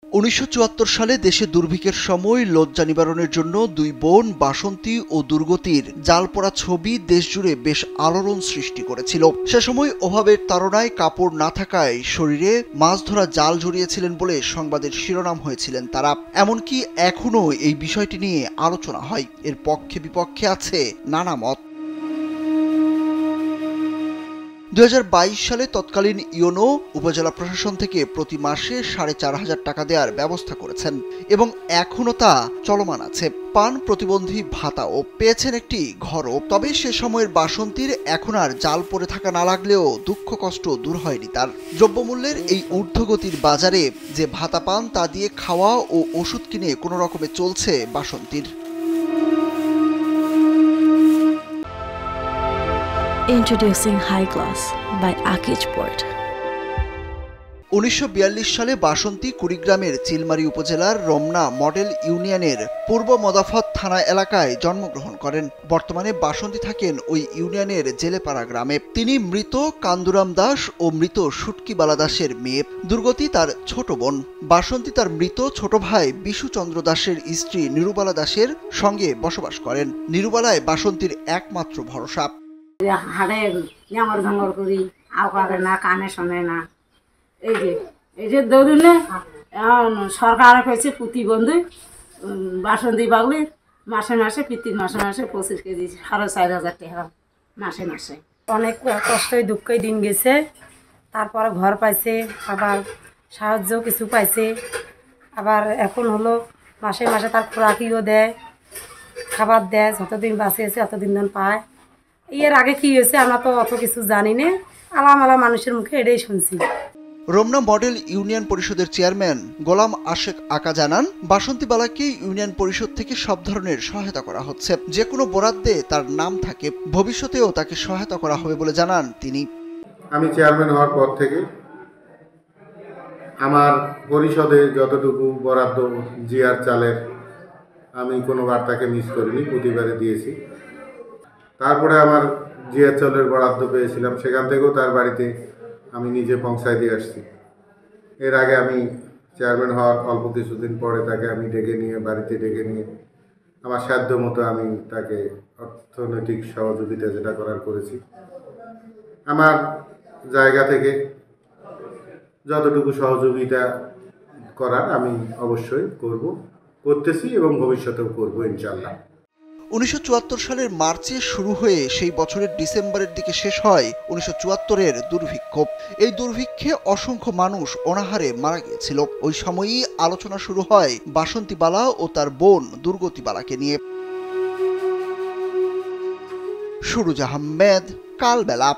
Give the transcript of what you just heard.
১৯৭৪ সালে দেশে দুর্ভিক্ষের সময় লজ্জা নিবারণের জন্য দুই বোন বাসন্তী ও দুর্গতির জাল পড়া ছবি দেশজুড়ে বেশ আলোড়ন সৃষ্টি করেছিল। সে সময় অভাবের তাড়নায় কাপড় না থাকায় শরীরে মাছ ধরা জাল জড়িয়েছিলেন বলে সংবাদের শিরোনাম হয়েছিলেন তারা। এমনকি এখনও এই বিষয়টি নিয়ে আলোচনা হয়। এর পক্ষে বিপক্ষে আছে নানা মত। ২০২২ সালে তৎকালীন ইউনো উপজেলা প্রশাসন থেকে প্রতি মাসে ৪,৫০০ টাকা দেওয়ার ব্যবস্থা করেছেন এবং এখনও তা চলমান আছে। পান প্রতিবন্ধী ভাতাও পেয়েছেন একটি ঘরও। তবে সে সময়ের বাসন্তীর এখন আর জাল পড়ে থাকা না লাগলেও দুঃখ কষ্ট দূর হয়নি তার। দ্রব্যমূল্যের এই ঊর্ধ্বগতির বাজারে যে ভাতা পান তা দিয়ে খাওয়া ও ওষুধ কিনে কোনো রকমে চলছে বাসন্তীর। Introducing High Class by Akij Port. ১৯৪২ সালে বাসন্তী কুড়িগ্রামের চিলমারী উপজেলার রমনা মডেল ইউনিয়নের পূর্ব মদাফত থানা এলাকায় জন্মগ্রহণ করেন। বর্তমানে বাসন্তী থাকেন ওই ইউনিয়নের জেলেপাড়া গ্রামে। তিনি মৃত কান্দুরাম দাস ও মৃত সুটকিবালা দাসের মেয়ে। দুর্গতি তার ছোট বোন। বাসন্তী তার মৃত ছোট ভাই বিশুচন্দ্র দাসের স্ত্রী নিরুবালা দাসের সঙ্গে বসবাস করেন। নিরুবালায় বাসন্তীর একমাত্র ভরসা। হাড়ে জাঙর ঝাঙর করি আওকারে না, কানে শোনে না। এই যে ধরুন সরকার হয়েছে প্রতিবন্ধী বাসন্তী বাগলি মাসে মাসে মাসে 25 কেজি 4,500 টাকা মাসে মাসে। অনেক কষ্টই দুঃখই দিন গেছে। তারপরে ঘর পাইছে, আবার সাহায্য কিছু পাইছে, আবার এখন হলো মাসে মাসে তার খোরাকিও দেয়, খাবার দেয়। যতদিন বাঁচিয়েছে অতদিন পায়। এর আগে কি হয়েছে আমরা তো অত কিছু জানি না, আলামালা মানুষের মুখে এটাই শুনছি। রমনা মডেল ইউনিয়ন পরিষদের চেয়ারম্যান গোলাম আশেক আকা জানান, বাসন্তীবালাকে ইউনিয়ন পরিষদ থেকে সব ধরনের সহায়তা করা হচ্ছে। যে কোনো বরাদ্দে তার নাম থাকে, ভবিষ্যতেও তাকে সহায়তা করা হবে বলে জানান তিনি। আমি চেয়ারম্যান হওয়ার পর থেকে আমার পরিষদে যতটুকু বরাদ্দ জিআর চালের আমি কোনোবার তাকে মিস করিনি, প্রতিবারে দিয়েছি। তারপরে আমার জিআর চালের বরাদ্দ পেয়েছিলাম, সেখান থেকেও তার বাড়িতে আমি নিজে পৌঁছায় দিয়ে আসছি। এর আগে আমি চেয়ারম্যান হওয়ার অল্প কিছুদিন পরে তাকে আমি বাড়িতে ডেকে নিয়ে আমার সাধ্য মতো আমি তাকে অর্থনৈতিক সহযোগিতা যেটা করার করেছি। আমার জায়গা থেকে যতটুকু সহযোগিতা করার আমি অবশ্যই করতেছি এবং ভবিষ্যতেও করবো ইনশাল্লাহ। ১৯৭৪ সালের মার্চে শুরু হয়ে সেই বছরের ডিসেম্বরের দিকে শেষ হয় ১৯৭৪-এর দুর্ভিক্ষ। এই দুর্ভিক্ষে অসংখ্য মানুষ অনাহারে মারা গিয়েছিল। ওই সময়ই আলোচনা শুরু হয় বাসন্তীবালা ও তার বোন দুর্গতিবালাকে নিয়ে। সুরুজ আহমেদ, কালবেলা।